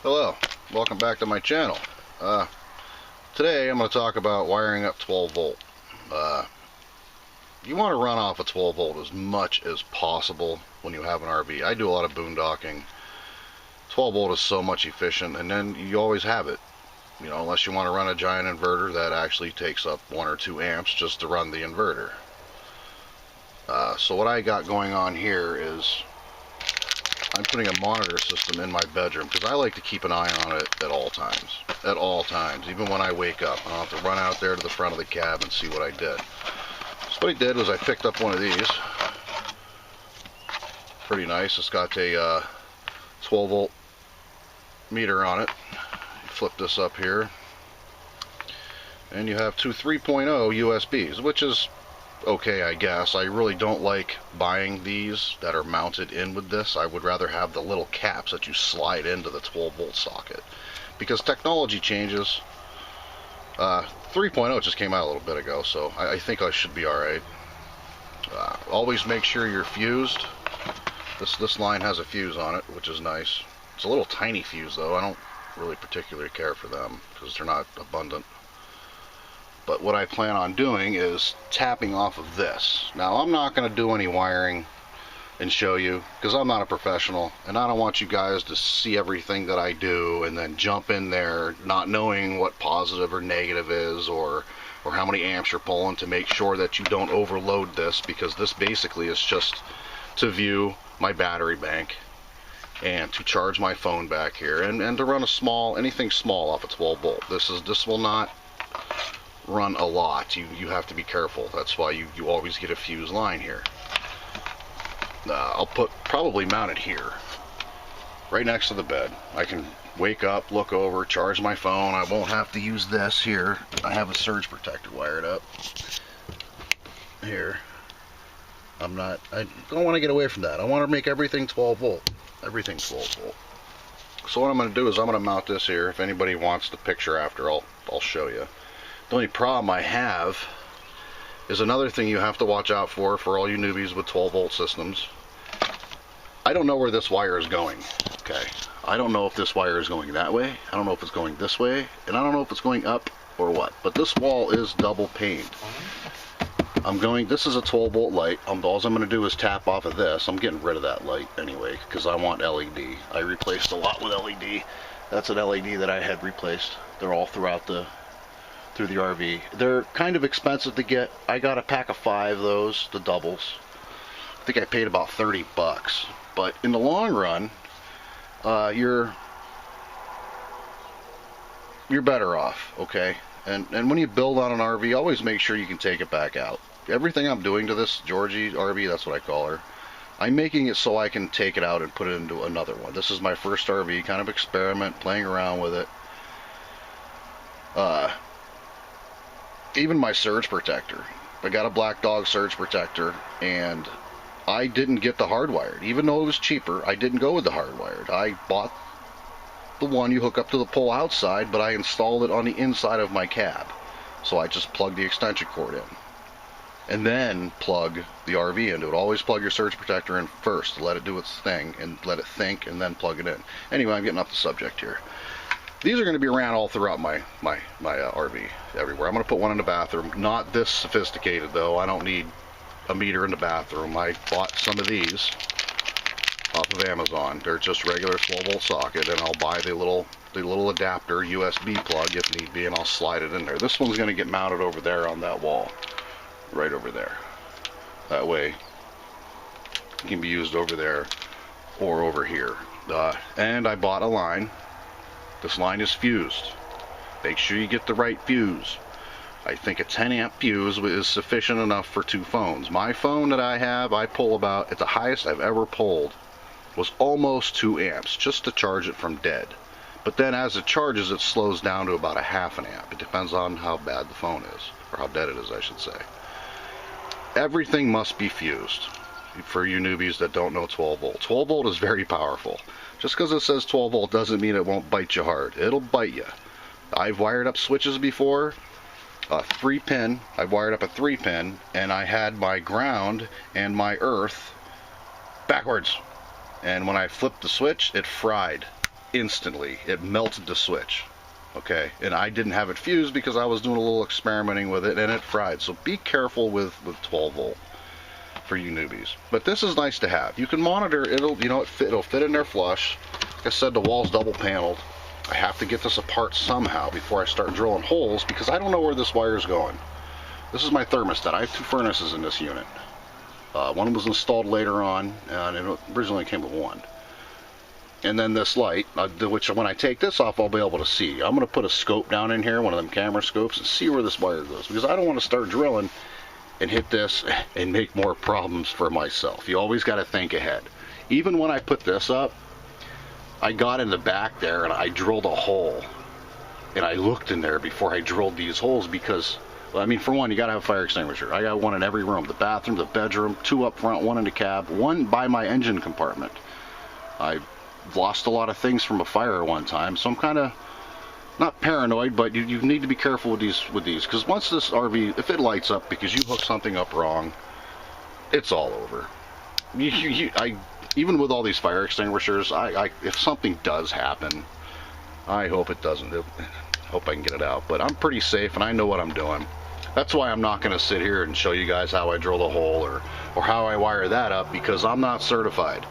Hello, welcome back to my channel. Today I'm going to talk about wiring up 12 volt. You want to run off a 12 volt as much as possible when you have an RV. I do a lot of boondocking. 12 volt is so much efficient, and then you always have it. You know, unless you want to run a giant inverter that actually takes up 1 or 2 amps just to run the inverter. So what I got going on here is I'm putting a monitor system in my bedroom because I like to keep an eye on it at all times. At all times, even when I wake up. I don't have to run out there to the front of the cab and see what I did. So what I did was I picked up one of these. Pretty nice. It's got a 12 volt meter on it. Flip this up here. And you have two 3.0 USBs, which is okay, I guess. I really don't like buying these that are mounted in with this. I would rather have the little caps that you slide into the 12 volt socket, because technology changes. 3.0 just came out a little bit ago, so I think I should be alright. Always make sure you're fused. This line has a fuse on it, which is nice. It's a little tiny fuse though. I don't really particularly care for them because they're not abundant. But what I plan on doing is tapping off of this. Now, I'm not going to do any wiring and show you because I'm not a professional, and I don't want you guys to see everything that I do and then jump in there not knowing what positive or negative is, or how many amps you're pulling, to make sure that you don't overload this, because this basically is just to view my battery bank and to charge my phone back here, and to run anything small off a 12 volt. This will not run a lot. You have to be careful. That's why you always get a fuse line here. I'll probably mount it here, right next to the bed. I can wake up, look over, charge my phone. I won't have to use this here. I have a surge protector wired up here. I don't want to get away from that. I want to make everything 12 volt. Everything 12 volt. So what I'm going to do is I'm going to mount this here. If anybody wants the picture after, I'll show you. The only problem I have is another thing you have to watch out for all you newbies with 12 volt systems. I don't know where this wire is going. Okay, I don't know if this wire is going that way. I don't know if it's going this way, and I don't know if it's going up or what. But this wall is double paned. This is a 12 volt light. All I'm going to do is tap off of this. I'm getting rid of that light anyway because I want LED. I replaced a lot with LED. That's an LED that I had replaced. They're all through the RV. They're kind of expensive to get. I got a pack of 5 of those, the doubles. I think I paid about 30 bucks. But in the long run, you're better off, okay? And when you build on an RV, always make sure you can take it back out. Everything I'm doing to this Georgie RV, that's what I call her, I'm making it so I can take it out and put it into another one. This is my first RV, kind of experiment, playing around with it. Even my surge protector. I got a Black Dog surge protector, and I didn't get the hardwired. Even though it was cheaper, I didn't go with the hardwired. I bought the one you hook up to the pole outside, but I installed it on the inside of my cab. So I just plugged the extension cord in. And then plug the RV into it. Always plug your surge protector in first. Let it do its thing, and let it think, and then plug it in. Anyway, I'm getting off the subject here. These are going to be around all throughout my RV, everywhere. I'm going to put one in the bathroom. Not this sophisticated, though. I don't need a meter in the bathroom. I bought some of these off of Amazon. They're just regular 12 volt socket, and I'll buy the little adapter USB plug if need be, and I'll slide it in there. This one's going to get mounted over there on that wall, right over there. That way, it can be used over there or over here. And I bought a line. This line is fused. Make sure you get the right fuse. I think a 10 amp fuse is sufficient enough for 2 phones. My phone that I have, I pull about, at the highest I've ever pulled was almost 2 amps just to charge it from dead. But then as it charges, it slows down to about a half an amp. It depends on how bad the phone is, or how dead it is, I should say. Everything must be fused for you newbies that don't know 12 volt. 12 volt is very powerful. Just because it says 12 volt doesn't mean it won't bite you hard. It'll bite you. I've wired up switches before. A 3-pin. I wired up a 3-pin, and I had my ground and my earth backwards. And when I flipped the switch, it fried instantly. It melted the switch. Okay, and I didn't have it fused because I was doing a little experimenting with it, and it fried. So be careful with 12 volt for you newbies. But this is nice to have. You can monitor. It'll, you know, it'll fit in there flush. Like I said, the wall's double paneled. I have to get this apart somehow before I start drilling holes because I don't know where this wire is going. This is my thermostat. I have 2 furnaces in this unit. One was installed later on, and it originally came with 1. And then this light, which when I take this off, I'll be able to see. I'm going to put a scope down in here, one of them camera scopes, and see where this wire goes. Because I don't want to start drilling and hit this and make more problems for myself. You always got to think ahead. Even when I put this up, I got in the back there and I drilled a hole. And I looked in there before I drilled these holes because, well, I mean, for one, you got to have a fire extinguisher. I got one in every room. The bathroom, the bedroom, 2 up front, 1 in the cab, 1 by my engine compartment. I lost a lot of things from a fire at one time, so I'm kind of not paranoid, but you need to be careful with these because once this RV, if it lights up because you hook something up wrong, it's all over. Even with all these fire extinguishers, if something does happen, I hope it doesn't. I hope I can get it out, but I'm pretty safe and I know what I'm doing. That's why I'm not going to sit here and show you guys how I drill the hole or how I wire that up, because I'm not certified.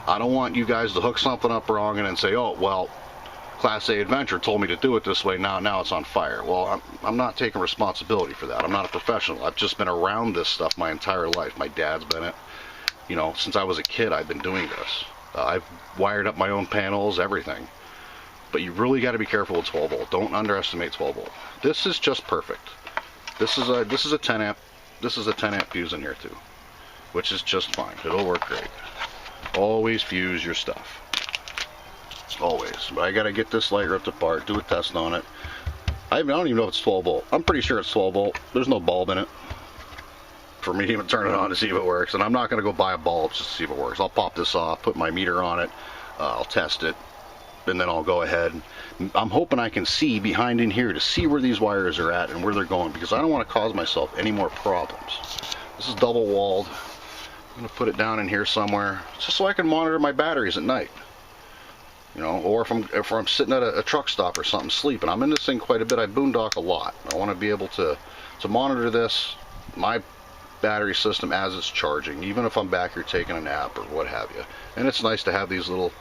I don't want you guys to hook something up wrong and then say, oh, well, Class A Adventure told me to do it this way, now it's on fire. Well, I'm not taking responsibility for that. I'm not a professional. I've just been around this stuff my entire life. My dad's been it. You know, since I was a kid, I've been doing this. I've wired up my own panels, everything. But you really got to be careful with 12 volt. Don't underestimate 12 volt. This is just perfect. This is a 10 amp. This is a 10 amp fuse in here too, which is just fine. It'll work great. Always fuse your stuff. Always. But I gotta get this light ripped apart, do a test on it. I don't even know if it's 12 volt. I'm pretty sure it's 12 volt. There's no bulb in it for me to even turn it on to see if it works. And I'm not gonna go buy a bulb just to see if it works. I'll pop this off, put my meter on it, I'll test it, and then I'll go ahead. I'm hoping I can see behind in here to see where these wires are at and where they're going, because I don't want to cause myself any more problems. This is double walled. I'm going to put it down in here somewhere just so I can monitor my batteries at night. You know, or if I'm sitting at a truck stop or something sleeping. I'm in this thing quite a bit. I boondock a lot. I want to be able to monitor this, my battery system as it's charging, even if I'm back here taking a nap or what have you. And it's nice to have these little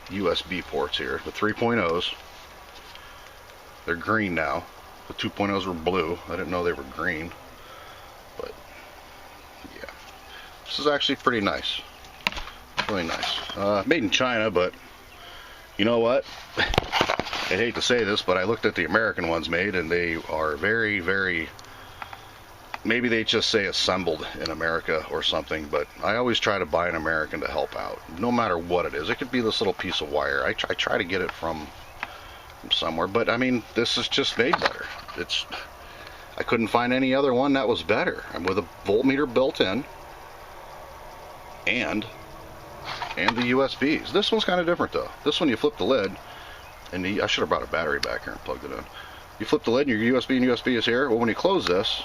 USB ports here. The 3.0s, they're green now. The 2.0s were blue. I didn't know they were green. But yeah, this is actually pretty nice. Really nice. Made in China, but you know what? I hate to say this, but I looked at the American ones made, and they are very, very, maybe they just say assembled in America or something, but I always try to buy an American to help out, no matter what it is. It could be this little piece of wire. I try to get it from somewhere, but I mean, this is just made better. I couldn't find any other one that was better, and with a voltmeter built in, and the USBs. This one's kind of different though. This one, you flip the lid, and I should have brought a battery back here and plugged it in. You flip the lid and your USB is here. Well, when you close this,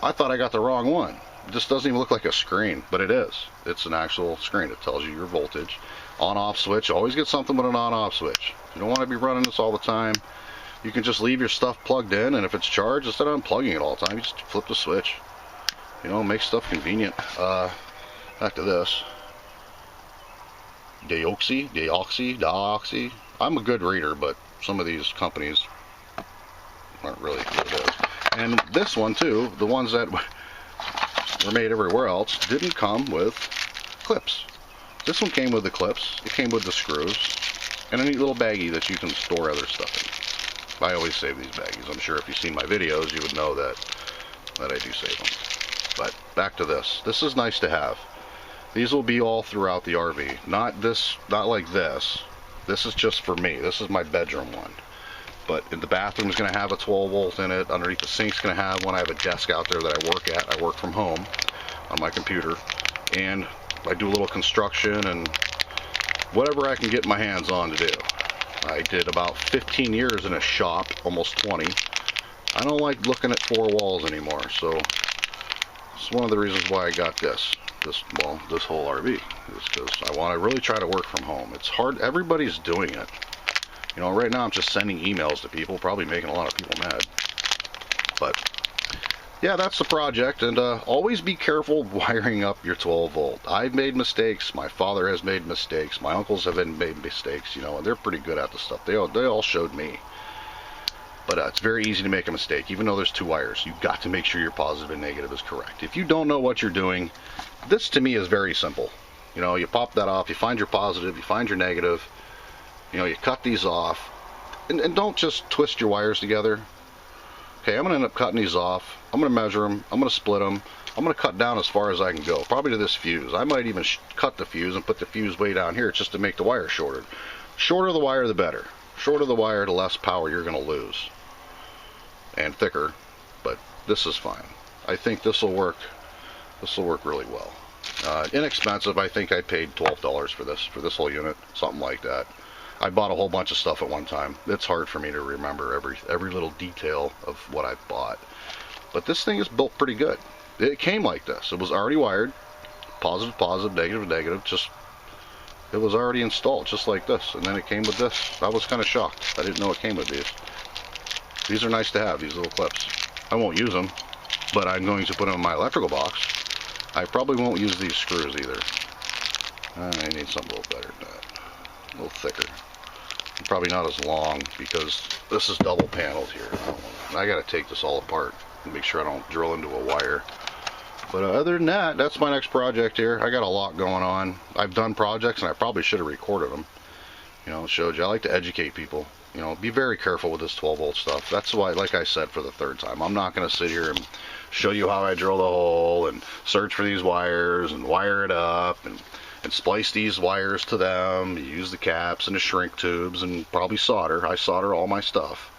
I thought I got the wrong one. This doesn't even look like a screen, but it is. It's an actual screen. It tells you your voltage. On-off switch. Always get something with an on-off switch. You don't want to be running this all the time. You can just leave your stuff plugged in, and if it's charged, instead of unplugging it all the time, you just flip the switch. You know, make stuff convenient. Back to this. Deoxy. I'm a good reader, but some of these companies aren't really good at it. And this one too, the ones that were made everywhere else, didn't come with clips. This one came with the clips, it came with the screws, and a neat little baggie that you can store other stuff in. I always save these baggies. I'm sure if you've seen my videos, you would know that I do save them. But back to this. This is nice to have. These will be all throughout the RV. Not like this. This is just for me. This is my bedroom one. But the bathroom is going to have a 12 volt in it. Underneath the sink's going to have one. I have a desk out there that I work at. I work from home on my computer. And I do a little construction and whatever I can get my hands on to do. I did about 15 years in a shop, almost 20. I don't like looking at 4 walls anymore, so it's one of the reasons why I got this. this whole RV, is because I want to really try to work from home. It's hard. Everybody's doing it. You know, right now I'm just sending emails to people, probably making a lot of people mad. But yeah, that's the project. And always be careful wiring up your 12 volt. I've made mistakes. My father has made mistakes. My uncles have made mistakes. You know, and they're pretty good at the stuff. They all showed me. But it's very easy to make a mistake. Even though there's 2 wires, you've got to make sure your positive and negative is correct. If you don't know what you're doing, this to me is very simple. You know, you pop that off, you find your positive, you find your negative, you know, you cut these off, and don't just twist your wires together. Okay, I'm going to end up cutting these off. I'm going to measure them. I'm going to split them. I'm going to cut down as far as I can go, probably to this fuse. I might even cut the fuse and put the fuse way down here just to make the wire shorter. Shorter the wire, the better. Shorter the wire, the less power you're going to lose. And thicker, but this is fine. I think this will work. This will work really well. Inexpensive. I think I paid $12 for this whole unit, something like that. I bought a whole bunch of stuff at one time. It's hard for me to remember every little detail of what I bought. But this thing is built pretty good. It came like this. It was already wired. Positive, positive, negative, negative. Just, it was already installed, just like this. And then it came with this. I was kind of shocked. I didn't know it came with these. These are nice to have, these little clips. I won't use them, but I'm going to put them in my electrical box. I probably won't use these screws either. I need something a little better than that. A little thicker. Probably not as long, because this is double paneled here. I got to take this all apart and make sure I don't drill into a wire. But other than that, that's my next project here. I got a lot going on. I've done projects, and I probably should have recorded them. You know, it showed you. I like to educate people. You know, be very careful with this 12 volt stuff. That's why, like I said for the 3rd time, I'm not going to sit here and show you how I drill the hole and search for these wires and wire it up and splice these wires to them, use the caps and the shrink tubes and probably solder. I solder all my stuff.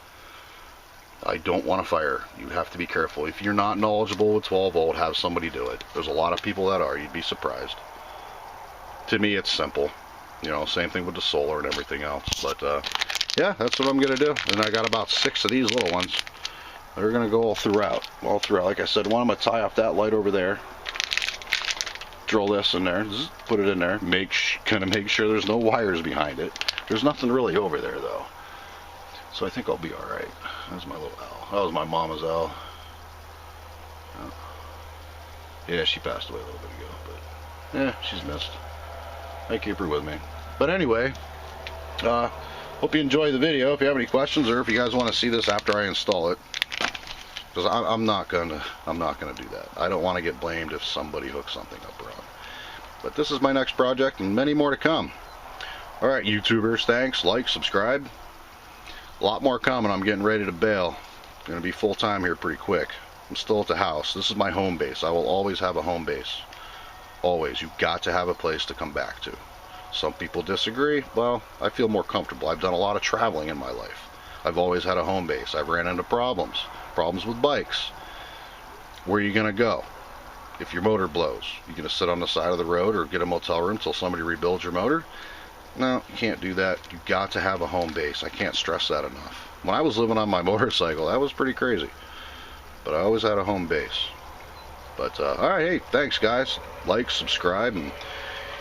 I don't want to fire. You have to be careful. If you're not knowledgeable with 12 volt, have somebody do it. There's a lot of people that are. You'd be surprised. To me, it's simple. You know, same thing with the solar and everything else. But, yeah, that's what I'm going to do. And I got about 6 of these little ones. They're going to go all throughout. Like I said, one I'm going to tie off that light over there. Drill this in there. Put it in there. Kind of make sure there's no wires behind it. There's nothing really over there, though. So I think I'll be alright. That's my little owl. That was my mama's owl. Yeah, she passed away a little bit ago. But, yeah, she's missed. I keep her with me. But anyway, hope you enjoy the video. If you have any questions, or if you guys want to see this after I install it, because I'm not gonna do that. I don't want to get blamed if somebody hooks something up wrong. But this is my next project, and many more to come. All right, YouTubers, thanks. Like, subscribe. A lot more coming. I'm getting ready to bail. I'm gonna be full time here pretty quick. I'm still at the house. This is my home base. I will always have a home base. Always. You've got to have a place to come back to. Some people disagree. Well, I feel more comfortable. I've done a lot of traveling in my life. I've always had a home base. I've ran into problems with bikes. Where are you going to go if your motor blows? You going to sit on the side of the road or get a motel room until somebody rebuilds your motor? No, you can't do that. You've got to have a home base. I can't stress that enough. When I was living on my motorcycle, that was pretty crazy. But I always had a home base. But, alright, hey, thanks guys. Like, subscribe, and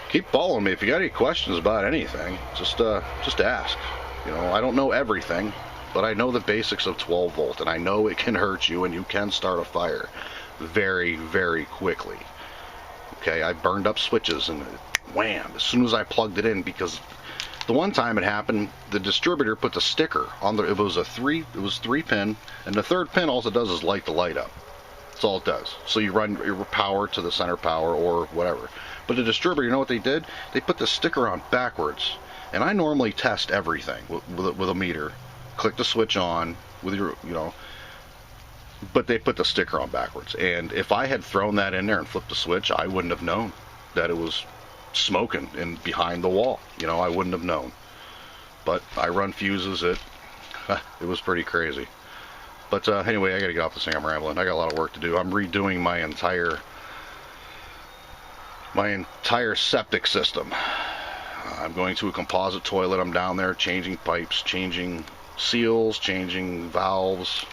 keep following me. If you got any questions about anything, just ask. You know, I don't know everything, but I know the basics of 12 volt, and I know it can hurt you, and you can start a fire very, very quickly. Okay, I burned up switches, and wham, as soon as I plugged it in, because the one time it happened, the distributor put the sticker on the, it was 3 pin, and the 3rd pin, all it does is light the light up. That's all it does. So you run your power to the center power or whatever. But the distributor, you know what they did? They put the sticker on backwards. And I normally test everything with a meter. Click the switch on with your, you know, but they put the sticker on backwards. And if I had thrown that in there and flipped the switch, I wouldn't have known that it was smoking in behind the wall. You know, I wouldn't have known. But I run fuses. It was pretty crazy. But anyway, I gotta get off this thing. I'm rambling. I got a lot of work to do. I'm redoing my entire septic system. I'm going to a composite toilet. I'm down there changing pipes, changing seals, changing valves.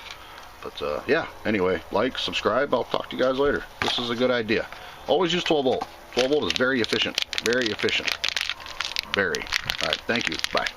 But yeah, anyway, like, subscribe. I'll talk to you guys later. This is a good idea. Always use 12 volt. 12 volt is very efficient. Very efficient. Very. All right. Thank you. Bye.